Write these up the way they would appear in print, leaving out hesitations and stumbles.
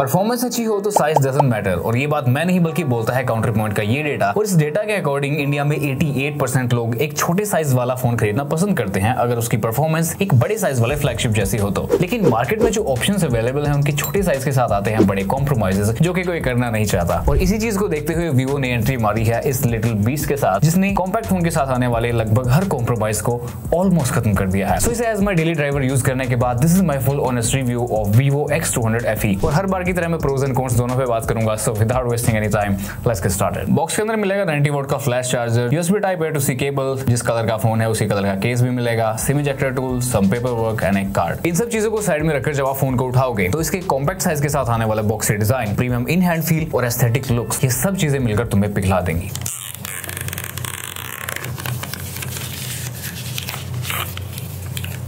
Performance अच्छी हो तो साइज डजंट मैटर, और ये बात मैं नहीं बल्कि बोलता है काउंटर पॉइंट का ये डेटा। और इस डेटा के अकॉर्डिंग इंडिया में 88% लोग एक छोटे साइज वाला फोन खरीदना पसंद करते हैं अगर उसकी परफॉर्मेंस एक बड़े साइज वाले फ्लैगशिप जैसी हो तो। लेकिन मार्केट में जो ऑप्शंस अवेलेबल हैं उनके छोटे साइज के साथ आते हैं बड़े कॉम्प्रोमाइजेस जो कि कोई करना नहीं चाहता। और इसी चीज को देखते हुए वीवो ने एंट्री मारी है इस लिटिल बीस्ट के साथ, जिसने कॉम्पैक्ट फोन के साथ आने वाले लगभग हर कॉम्प्रोमाइज को ऑलमोस्ट खत्म कर दिया है। सो इसे as my daily driver use करने के बाद this is my full honest review of Vivo X200 FE। और हर बार की तरह मैं प्रोज एंड कॉन्स दोनों पे बात करूंगा। So without wasting any time let's get started. Box के अंदर मिलेगा 90 वोल्ट का flash charger, USB type A to C cable, जिस कलर का फोन है उसी कलर का केस भी मिलेगा, SIM ejector tool, some paper work and एक कार्ड। इन सब चीजों को साइड में रखकर जब आप फोन को उठाओगे तो इसके कॉम्पैक्ट साइज के साथ आने वाला बॉक्स से design, premium in hand feel और एस्थेटिक लुक्स, ये सब चीजें मिलकर तुम्हें पिघला देंगी।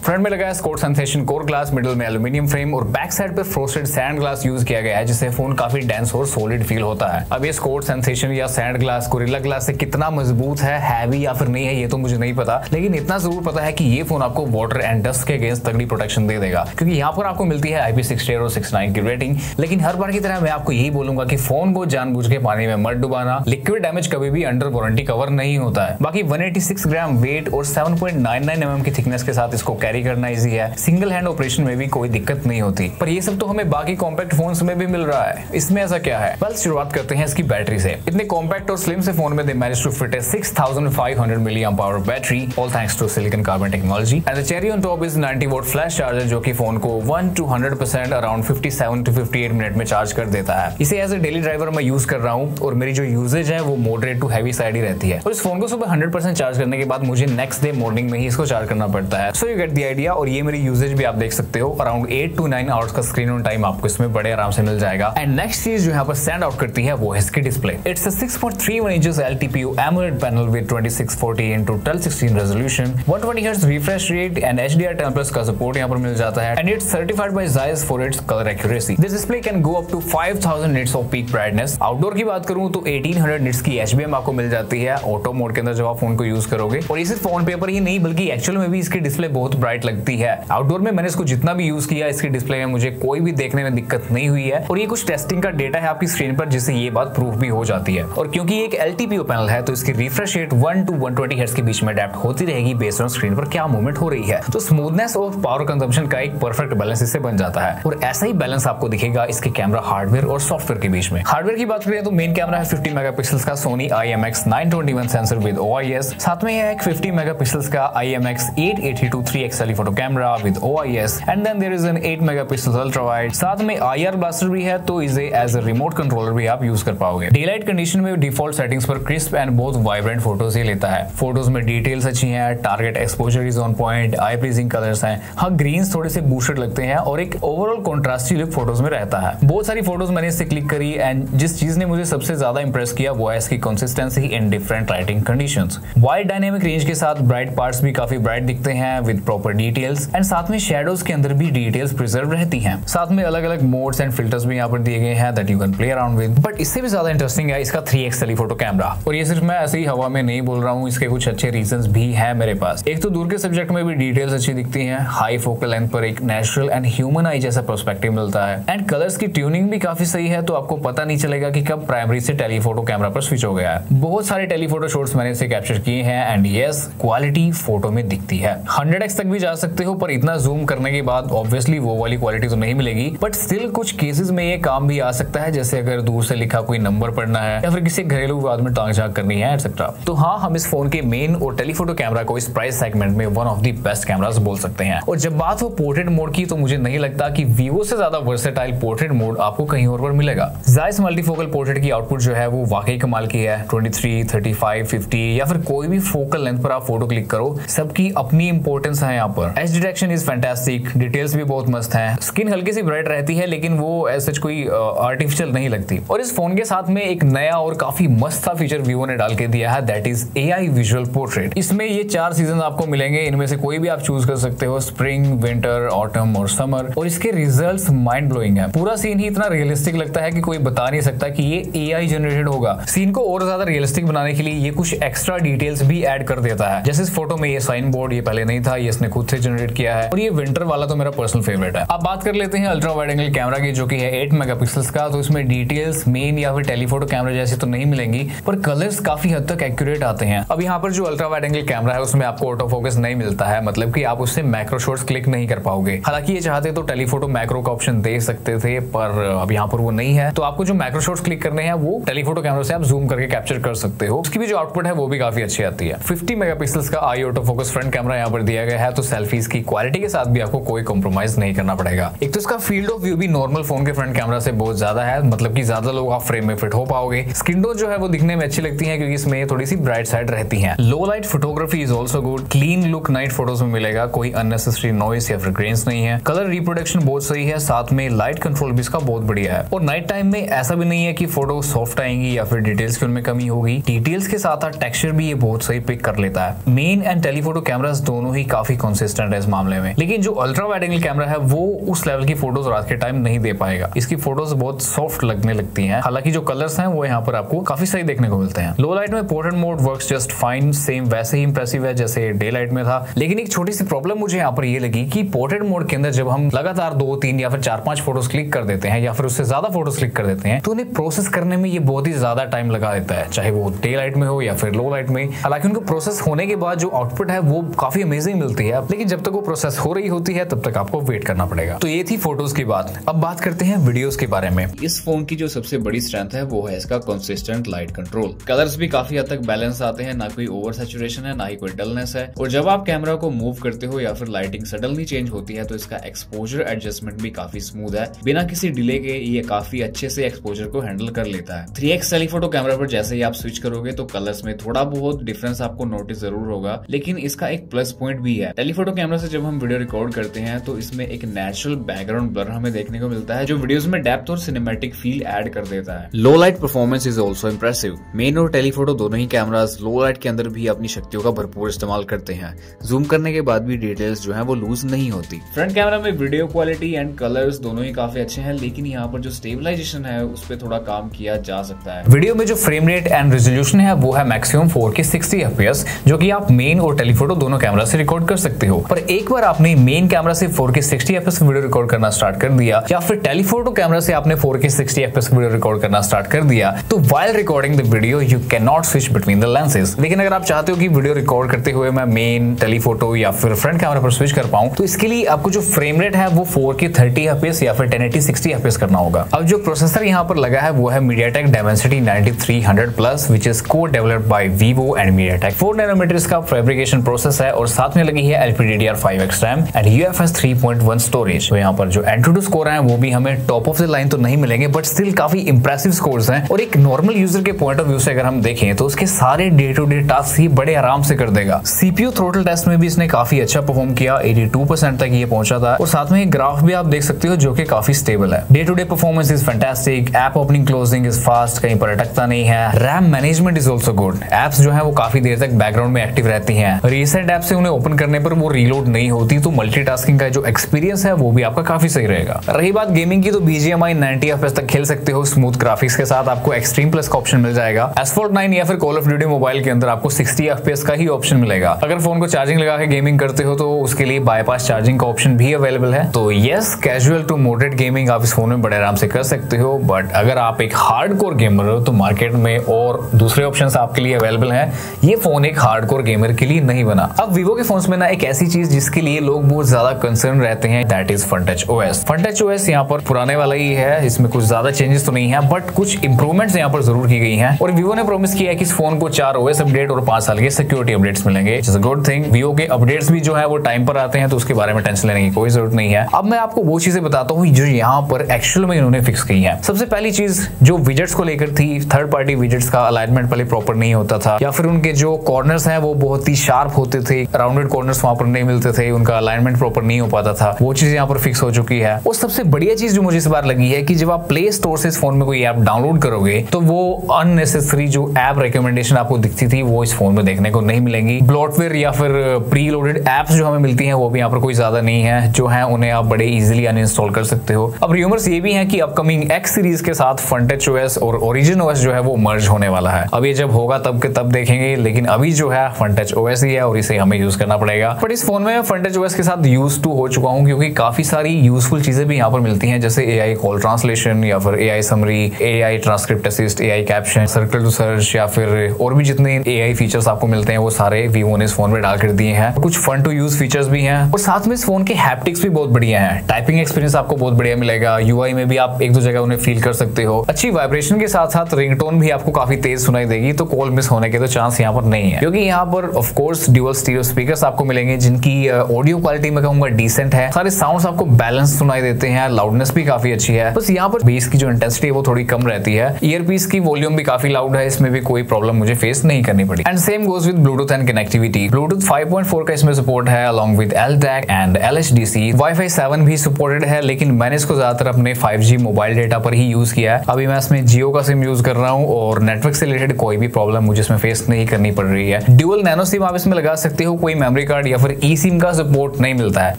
फ्रंट में लगा है score sensation core glass, middle में एल्यूमिनियम फ्रेम और बैक साइड पे फ्रोस्टेड सैंड ग्लास यूज किया गया है, जिससे फोन काफी डेंस और सॉलिड फील होता है। अब ये स्कोर सेंसेशन या सैंड ग्लास गोरिल्ला ग्लास से कितना मजबूत है, हैवी या फिर नहीं है, ये तो मुझे नहीं पता, लेकिन इतना जरूर पता है कि ये फोन आपको वाटर एंड डस्ट के अगेंस्ट तगड़ी प्रोटेक्शन दे देगा, क्योंकि यहाँ पर आपको मिलती है IP68 और 69 की रेटिंग। लेकिन हर बार की तरह मैं आपको यही बोलूंगा कि फोन को जानबूझ के पानी में मत डुबाना, लिक्विड डैमेज कभी भी अंडर वारंटी कवर नहीं होता है। बाकी 186 ग्राम वेट और 7.99 mm की थिकनेस के साथ इसको कैरी करना इजी है, सिंगल हैंड ऑपरेशन में भी कोई दिक्कत नहीं होती। पर ये सब तो हमें बाकी कॉम्पैक्ट फोन्स में भी मिल रहा है, इसमें ऐसा क्या है? बस शुरुआत करते हैं इसकी बैटरी से। इतने कॉम्पैक्ट और स्लिम से फोन में they manage to fit 6500 mAh battery, all thanks to silicon carbon technology. And the cherry on top is 90 volt flash charger, जो कि फोन को 1 to 100% अराउंड 57 to 58 मिनट में चार्ज कर देता है। इसे एज ए डेली ड्राइवर मैं use कर रहा हूँ और मेरी जो यूजेज है वो मॉडरेट टू हैवी साइड ही रहती है। और इस फोन को सुबह 100% चार्ज करने के बाद मुझे नेक्स्ट डे मॉर्निंग में ही इसको चार्ज करना पड़ता है। So you get the idea. और ये मेरी यूजेज भी आप देख सकते हो, अराउंड 8 to 9 आवर्स का स्क्रीन ऑन टाइम आपको इसमें बड़े आराम से मिल जाएगा। एंड नेक्स्ट चीज जो यहाँ पर स्टैंड आउट करती है वो है इसकी display. It's a 6.31 inches LTPO AMOLED panel with 2640 into 1216 resolution, 120 hertz refresh rate and HDR10+ का सपोर्ट यहाँ पर मिल जाता है। And it's certified by Zeiss for its colour accuracy. This display can go up to 5000 nits of peak brightness. Outdoor की बात करूं तो 1800 निट्स की HBM आपको मिल जाती है ऑटो मोड के अंदर जब आप फोन को यूज करोगे। और ये सिर्फ फोन पेपर ही नहीं बल्कि एक्चुअल में भी इसकी डिस्प्ले बहुत ब्राइट लगती है। आउटडोर में मैंने इसको जितना भी यूज किया इसकी डिस्प्ले में मुझे कोई भी देखने में दिक्कत नहीं हुई है। और ये कुछ टेस्टिंग का डेटा है आपकी स्क्रीन पर, जिससे ये बात प्रूफ भी हो जाती है। और क्योंकि एक LTPO पैनल है तो इसकी रिफ्रेश रेट 1 to 120 हर्ट्ज के बीच में अडैप्ट होती रहेगी बेस्ड ऑन स्क्रीन पर क्या मूवमेंट हो रही है। तो स्मूथनेस और पावर कंजम्पशन का एक परफेक्ट बैलेंस इससे बन जाता है। और ऐसा ही बैलेंस आपको दिखेगा इसके कैमरा हार्डवेयर और सॉफ्टवेयर के बीच में। हार्डवेयर की बात करें तो मेन कैमरा है 50 मेगापिक्सल्स का Sony IMX921 sensor with OIS। साथ में है एक 50 मेगापिक्सल्स का IMX882 3x telephoto camera with OIS। And then there is an 8 megapixel ultra wide. साथ में IR ब्लास्टर भी है, तो इसे एज अ रिमोट कंट्रोलर भी आप यूज कर पाओगे। डे लाइट कंडीशन में डिफॉल्ट सेटिंग्स पर क्रिस्प एंड बहुत वाइब्रेंट फोटोज ही लेता है। फोटोज में डिटेल्स अच्छी हैं, target exposure is on point, I pleasing colours हैं। हाँ, ग्रीन्स थोड़े से बूस्टेड लगते हैं और एक ओवरऑल कॉन्ट्रास्टी लुक फोटोज में रहता है। बहुत सारी फोटोज मैंने इससे क्लिक करी एंड जिस चीज ने मुझे सबसे ज्यादा इंप्रेस किया वो है इसकी consistency in different lighting conditions. Wide dynamic range के साथ ब्राइट पार्ट्स भी काफी ब्राइट दिखते हैं विद प्रॉपर डिटेल्स। एंड साथ में शेडोज के अंदर भी डिटेल्स प्रिजर्व रहती हैं। साथ में अलग अलग मोड्स एंड फिल्टर्स भी यहाँ पर दिए गए हैं that you can play around with. But इससे भी ज्यादा इंटरेस्टिंग है इसका 3x टेलीफोटो कैमरा। और ये सिर्फ मैं ऐसे ही हवा में नहीं बोल रहा हूँ, इसके कुछ अच्छे रीजंस भी हैं मेरे पास। एक तो दूर के सब्जेक्ट में भी डिटेल्स अच्छी दिखती हैं, हाई फोकल लेंथ पर एक नेचुरल एंड ह्यूमन आई जैसा पर्सपेक्टिव मिलता है। एंड कलर्स की ट्यूनिंग भी काफी सही है, तो आपको पता नहीं चलेगा कि कब प्राइमरी से टेलीफोटो कैमरा पर स्विच हो गया है। बहुत सारे टेलीफोटो शॉट्स मैंने इसे कैप्चर किए हैं एंड यस, क्वालिटी फोटो में दिखती है। 100x तक भी जा सकते हो, पर इतना जूम करने के बाद ऑब्वियसली वो वाली क्वालिटी तो नहीं मिलेगी। बट स्टिल कुछ केसेस में ये काम भी आ सकता है, जैसे अगर दूर से लिखा कोई नंबर पढ़ना है या फिर किसी घरेलू विवाद में टांग झांक करनी है एटसेट्रा। तो हाँ, हम इस फोन के मेन और टेलीफोटो कैमरा को इस प्राइस सेगमेंट में one of the best cameras बोल सकते हैं। और जब बात हो पोर्ट्रेट मोड की, तो मुझे नहीं लगता कि वीवो से ज्यादा वर्सेटाइल पोर्ट्रेट मोड आपको कहीं और पर मिलेगा। Zeiss मल्टीफोकल पोर्ट्रेट की आउटपुट जो है वो वाकई कमाल की है। 23, 35, 50 या फिर कोई भी फोकल लेंथ पर आप फोटो क्लिक करो, सबकी अपनी इंपॉर्टेंस है यहाँ पर। As detection is fantastic, details भी बहुत मस्त है। स्किन हल्की सी ब्राइट रहती है लेकिन वो ऐसा कोई आर्टिफिशियल नहीं लगती। और इस फोन के साथ में एक नया और काफी मस्त सा फीचर वीवो ने डाल के दिया है, that is AI visual portrait. इसमें ये 4 सीजन आपको मिलेंगे, इनमें से कोई भी आप चूज कर सकते हो, स्प्रिंग, विंटर, ऑटम और समर। और इसके रिजल्ट्स माइंड ब्लोइंग है। पूरा सीन ही इतना रियलिस्टिक लगता है कि कोई बता नहीं सकता कि ये AI जनरेटेड होगा। सीन को और ज्यादा रियलिस्टिक बनाने के लिए ये कुछ एक्स्ट्रा डिटेल्स भी ऐड कर देता है। जैसे इस फोटो में ये साइन बोर्ड ये पहले नहीं था, ये इसने खुद से जनरेट किया है और ये विंटर वाला तो मेरा पर्सनल फेवरेट है। अब बात कर लेते हैं अल्ट्रा वाइड एंगल कैमरा की, जो कि है 8 मेगापिक्सल्स का। तो इसमें डिटेल्स मेन या फिर टेलीफोटो कैमरा जैसी तो नहीं मिलेंगी, पर कलर्स काफी हद तक एक्यूरेट आते हैं। अब यहाँ पर जो अल्ट्रा वाइड एंगल कैमरा है उसमें आपको ऑटो फोकस नहीं मिलता है, मतलब कि आप उससे मैक्रो शॉट्स क्लिक नहीं कर पाओगे। हालांकि ये चाहते तो टेलीफोटो मैक्रो का ऑप्शन दे सकते थे, पर अब यहाँ पर वो नहीं है। तो आपको जो मैक्रो शॉट्स क्लिक करने हैं वो टेलीफोटो कैमरा से आप जूम करके कैप्चर कर सकते हो। उसकी भी जो आउटपुट है वो भी काफी अच्छी आती है। 50 मेगापिक्सल्स का आई ऑटो फोकस फ्रंट कैमरा यहाँ पर दिया गया है, तो सेल्फीज की क्वालिटी के साथ भी आपको कोई कॉम्प्रोमाइज नहीं करना पड़ेगा। एक तो इसका फील्ड ऑफ व्यू भी नॉर्मल फोन के फ्रंट कैमरा से बहुत ज्यादा है, मतलब कि ज्यादा लोग आप फ्रेम में फिट हो पाओगे। स्क्रीन टोन जो है वो दिखने में अच्छी लगती है क्योंकि इसमें थोड़ी सी ब्राइट साइड रहती है। लो light photography is also good, clean look night photos में मिलेगा, कोई अननेसेसरी नॉइस या फिर ग्रेन्स नहीं है। कलर रिप्रोडक्शन बहुत सही है, साथ में लाइट कंट्रोल भी इसका बहुत बढ़िया है। और नाइट टाइम में ऐसा भी नहीं है कि फोटो सॉफ्ट आएंगी या फिर डिटेल्स की उनमें कमी होगी। डिटेल्स के साथ टेक्सचर भी ये बहुत सही पिक कर लेता है। मेन एंड टेलीफोटो कैमरास दोनों ही काफी कंसिस्टेंट है इस मामले में, लेकिन जो अल्ट्रा वाइड एंगल कैमरा है वो उस लेवल की फोटोज रात के टाइम नहीं दे पाएगा। इसकी फोटोज बहुत सॉफ्ट लगने लगती हैं, हालांकि जो कलर्स हैं वो यहाँ पर आपको काफी सही देखने को मिलते हैं। लो लाइट में portrait mode works just fine, same वैसे ही इंप्रेसिव है जैसे डे लाइट में था। लेकिन एक छोटी सी प्रॉब्लम मुझे यहाँ पर ये लगी कि पोर्ट्रेट मोड के अंदर जब हम लगातार 2, 3 या फिर 4, 5 फोटोज क्लिक कर देते हैं या फिर उससे ज्यादा फोटोज क्लिक कर देते हैं, तो उन्हें प्रोसेस करने में ये बहुत ही ज्यादा टाइम लगा देता है, चाहे वो डे लाइट में हो या फिर लो लाइट में। हालांकि उनको प्रोसेस होने के बाद जो आउटपुट है वो काफी अमेजिंग मिलती है, लेकिन जब तक वो प्रोसेस हो रही होती है तब तक आपको वेट करना पड़ेगा। तो ये थी फोटोज की बात। अब बात करते हैं वीडियोस के बारे में। इस फोन की जो सबसे बड़ी स्ट्रेंथ है वो है इसका कंसिस्टेंट लाइट कंट्रोल। कलर्स भी काफी हद तक बैलेंस आते हैं, ना कोई ओवर सैचुरेशन है ना ही कोई डलनेस है। और जब आप कैमरा को मूव करते हो या फिर लाइटिंग सडनली चेंज होती है तो इसका एक्सपोजर एडजस्टमेंट भी काफी स्मूथ है। बिना किसी डिले के ये काफी अच्छे से एक्सपोजर को हैंडल कर लेता है। 3x टेलीफोटो कैमरा पर जैसे ही आप स्विच करोगे तो कलर्स में थोड़ा बहुत डिफरेंस आपको नोटिस जरूर होगा, लेकिन इसका एक प्लस पॉइंट भी है। टेलीफोटो कैमरा से जब हम वीडियो रिकॉर्ड करते हैं तो इसमें एक नेचुरल बैकग्राउंड ब्लर हमें देखने को मिलता है, जो वीडियोस में डेप्थ और सिनेमैटिक फील ऐड कर देता है। लो light performance is also impressive. Main और टेलीफोटो दोनों ही कैमरास लो लाइट के अंदर भी अपनी शक्तियों का भरपूर इस्तेमाल करते हैं। जूम करने के बाद भी डिटेल्स जो है वो लूज नहीं होती। फ्रंट कैमरा में वीडियो क्वालिटी एंड कलर्स दोनों ही काफी अच्छे हैं, लेकिन यहाँ पर जो स्टेबलाइजेशन है उस पर थोड़ा काम किया जा सकता है। वीडियो में जो फ्रेम रेट एंड रेजोल्यूशन है वो है मैक्सिमम 4K 60 FPS, जो कि आप मेन और टेलीफोटो दोनों कैमरा से रिकॉर्ड कर सकते हो। पर एक बार आपने मेन कैमरा से 4K 60 FPS वीडियो रिकॉर्ड करना स्टार्ट कर दिया या फिर टेलीफोटो कैमरा से आपने 4K 60 FPS वीडियो रिकॉर्ड करना स्टार्ट कर दिया, तो while recording the video you can not switch between the lenses. लेकिन अगर आप चाहते हो कि वीडियो रिकॉर्ड करते हुए मैं मेन, टेलीफोटो या फिर फ्रंट कैमरा पर स्विच कर पाऊं, तो इसके लिए आपको जो फ्रेम रेट है वो 4K 30 FPS या फिर 1080 60 FPS करना होगा। अब जो प्रोसेसर यहाँ पर लगा है वो है MediaTek Dimensity 9300+, which is co-developed by Vivo and MediaTek। 4 nanometre का फैब्रिकेशन प्रोसेस है और साथ में लगी है LPDDR5X RAM and UFS 3.1 storage. तो यहाँ पर जो Antutu स्कोर है वो भी हमें टॉप ऑफ द लाइन तो नहीं मिलेंगे, बट स्टिल काफी इंप्रेसिव स्कोर्स हैं। और एक नॉर्मल यूजर के पॉइंट ऑफ व्यू से अगर हम देखें तो उसके सारे डे टू डे टास्क ही बड़े आराम से कर देगा। CPU थ्रोटल टेस्ट में भी इसने काफी अच्छा परफॉर्म किया, 82% तक ये पहुंचा था। और साथ में ग्राफ भी आप देख सकते हो जो कि काफी स्टेबल है। Day to day performance is fantastic, app opening closing is fast, कहीं पर अटकता नहीं है। RAM management is also good, apps जो है वो काफी देर तक बैकग्राउंड में एक्टिव रहती हैं। रीसेंट ऐप से उन्हें ओपन करने पर वो रीलोड नहीं होती, तो मल्टीटास्किंग का जो एक्सपीरियंस है वो भी आपका काफी सही रहेगा। रही बात गेमिंग की, तो BGMI 90 FPS तक खेल सकते हो स्मूथ ग्राफिक्स के साथ। आपको एक्सट्रीम प्लस का ऑप्शन मिल जाएगा। Asphalt 9 या फिर कॉल ऑफ ड्यूटी मोबाइल के अंदर आपको 60 FPS का ही ऑप्शन मिलेगा। अगर फोन को चार्जिंग लगा के गेमिंग करते हो तो उसके लिए बाईपास चार्जिंग का ऑप्शन भी अवेलेबल है। तो yes, casual to moderate gaming आप इस फोन में बड़े आराम से कर सकते हो, बट अगर आप एक हार्डकोर गेमर हो तो मार्केट में और दूसरे ऑप्शंस आपके लिए अवेलेबल हैं। ये फोन एक हार्डकोर गेमर के लिए नहीं बना। अब Vivo के फोन्स में ना एक ऐसी चीज जिसके लिए लोग बहुत ज्यादा कंसर्न रहते हैं, that is FunTouch OS। FunTouch OS यहाँ पर पुराने वाला ही है, इसमें कुछ ज्यादा चेंजेस तो नहीं है, बट कुछ इंप्रूवमेंट्स यहाँ पर जरूर की गई हैं। और Vivo ने प्रॉमिस किया है कि इस फोन को 4 OS अपडेट और 5 साल के सिक्योरिटी अपडेट्स मिलेंगे, it's a good thing. Vivo के अपडेट्स भी जो है वो टाइम पर आते हैं, तो उसके बारे में टेंशन लेने की कोई जरूरत नहीं है। अब मैं आपको वो चीजें बताता हूँ जो यहाँ पर एक्चुअल में इन्होंने फिक्स की है। सबसे पहली चीज जो विजेट्स को लेकर थी, थर्ड पार्टी विजेट्स का अलाइनमेंट पहले प्रॉपर नहीं होता था, या फिर उनके जो कॉर्नर्स हैं वो बहुत ही शार्प होते थे, राउंडेड कॉर्नर्स वहां पर नहीं मिलते थे, उनका अलाइनमेंट प्रॉपर नहीं हो पाता था। वो चीज यहाँ पर फिक्स हो चुकी है। और सबसे बढ़िया चीज जो मुझे इस बार लगी है कि जब आप प्ले स्टोर से इस फोन में कोई ऐप डाउनलोड करोगे तो वो अननेसेसरी जो ऐप रिकमेंडेशन आपको दिखती थी वो इस फोन में देखने को नहीं मिलेंगी। ब्लॉटवेयर या फिर प्री लोडेड एप्स जो हमें मिलती हैं वो भी यहाँ पर कोई ज्यादा नहीं है, जो है उन्हें आप बड़े इजीली अनइंस्टॉल कर सकते हो। अब रूमर्स ये भी हैं कि अपकमिंग X सीरीज के साथ FunTouch OS और Origin OS जो है वो मर्ज होने वाला है। अब ये जब होगा तब के तब देखेंगे, लेकिन अभी जो है FunTouch OS ही है और इसे हमें यूज करना पड़ेगा। बट इस फोन में फ्रंट एज ओएस के साथ यूज टू हो चुका हूँ, क्योंकि काफी सारी यूजफुल चीजें भी यहाँ पर मिलती हैं, जैसे AI कॉल ट्रांसलेशन या फिर AI summary, AI transcript assist, AI caption, circle to search या फिर और भी जितने AI फीचर्स आपको मिलते हैं वो सारे वीवो ने इस फोन में डाल कर दिए हैं। कुछ फन टू यूज फीचर्स भी हैं और साथ में इस फोन के हैप्टिक्स भी बहुत बढ़िया हैं। टाइपिंग एक्सपीरियंस आपको बहुत बढ़िया मिलेगा। UI में भी आप एक दो जगह उन्हें फील कर सकते हो। अच्छी वाइब्रेशन के साथ साथ रिंगटोन भी आपको काफी तेज सुनाई देगी, तो कॉल मिस होने के तो चांस यहाँ पर नहीं है, क्योंकि यहाँ पर of course dual stereo speakers आपको मिलेंगे जिनकी ऑडियो क्वालिटी में कहूंगा डिसेंट है। सारे साउंड्स आपको बैलेंस सुनाई देते हैं, लाउडनेस भी काफी अच्छी है। बस यहाँ पर बेस की जो इंटेंसिटी है वो थोड़ी कम रहती है। ईयरपीस की वॉल्यूम भी काफी लाउड है, इसमें भी कोई प्रॉब्लम मुझे फेस नहीं करनी पड़ी। And same goes with Bluetooth and connectivity. Bluetooth 5.4 का इसमें सपोर्ट है along with LDAC and LHDC। Wi-Fi 7 भी सपोर्टेड है, लेकिन मैंने इसको ज्यादातर अपने 5G मोबाइल डेटा पर ही यूज किया है। अभी मैं इसमें जियो का सिम यूज कर रहा हूँ और नेटवर्क से रिलेटेड कोई भी प्रॉब्लम मुझे इसमें फेस नहीं करनी पड़ रही है। ड्यूअल नैनो सिम आप इसमें लगा सकते हो, कोई मेमोरी कार्ड या फिर ई सिम का सपोर्ट नहीं मिलता है।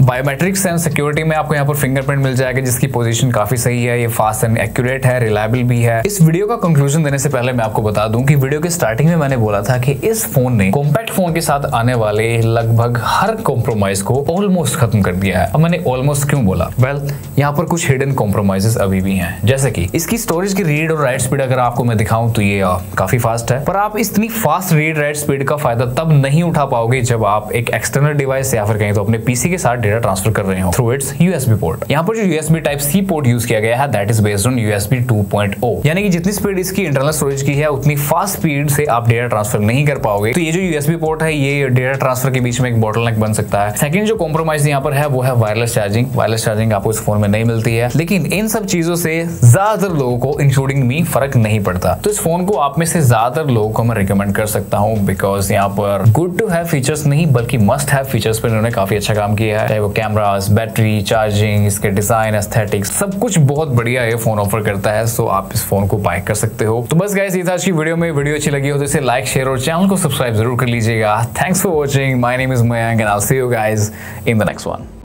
बायोमेट्रिक्स एंड सिक्योरिटी में आपको यहाँ पर फिंगरप्रिंट मिल जाएगा, जिसकी पोजीशन काफी सही है। ये फास्ट एंड एक्यूरेट है, रिलायबल भी है। इस वीडियो का कंक्लूजन देने से पहले मैं आपको बता दूं कि वीडियो के स्टार्टिंग में मैंने बोला था कि इस फोन ने कॉम्पैक्ट फोन के साथ आने वाले लगभग हर कॉम्प्रोमाइज को ऑलमोस्ट खत्म कर दिया है। अब मैंने ऑलमोस्ट क्यों बोला? वेल, यहाँ पर कुछ हिडन कॉम्प्रोमाइजेस अभी भी हैं, जैसे कि इसकी स्टोरेज की रीड और राइट स्पीड अगर आपको मैं दिखाऊं तो ये काफी फास्ट है, पर आप इतनी फास्ट रीड राइट स्पीड का फायदा तब नहीं उठा पाओगे जब आप एक एक्सटर्नल डिवाइस या फिर कहीं तो अपने पीसी के साथ डेटा ट्रांसफर कर रहे हो थ्रू इट्स USB पोर्ट। यहाँ पर जो USB Type-C पोर्ट यूज किया गया है that is based on USB 2.0, यानी कि जितनी स्पीड इसकी इंटरनल स्टोरेज की है उतनी फास्ट स्पीड से आप डेटा ट्रांसफर नहीं कर पाओगे। तो ये जो USB पोर्ट है ये डेटा ट्रांसफर के बीच में एक बॉटलनेक बन सकता है। सेकंड जो कॉम्प्रोमाइज यहाँ पर है वो है वायरलेस चार्जिंग। वायरलेस चार्जिंग आपको इस फोन में नहीं मिलती है, लेकिन इन सब चीजों से ज्यादातर लोगों को इंक्लूडिंग मी फर्क नहीं पड़ता। तो इस फोन को आप में से ज्यादातर लोगों को मैं रिकमेंड कर सकता हूँ, बिकॉज यहाँ पर गुड टू हैव फीचर्स नहीं बल्कि मस्ट हैव फीचर्स पर इन्होंने काफी अच्छा काम किया है। चाहे वो कैमरास, बैटरी, चार्जिंग, इसके डिजाइन, एस्थेटिक्स, सब कुछ बहुत बढ़िया ये फोन ऑफर करता है। सो आप इस फोन को बाय कर सकते हो। तो बस गाइस, ये था आज की वीडियो में। वीडियो अच्छी लगी हो तो इसे लाइक, शेयर और चैनल को सब्सक्राइब जरूर कर लीजिएगा। Thanks for watching. My name is Mayank and I will see you guys in the next one.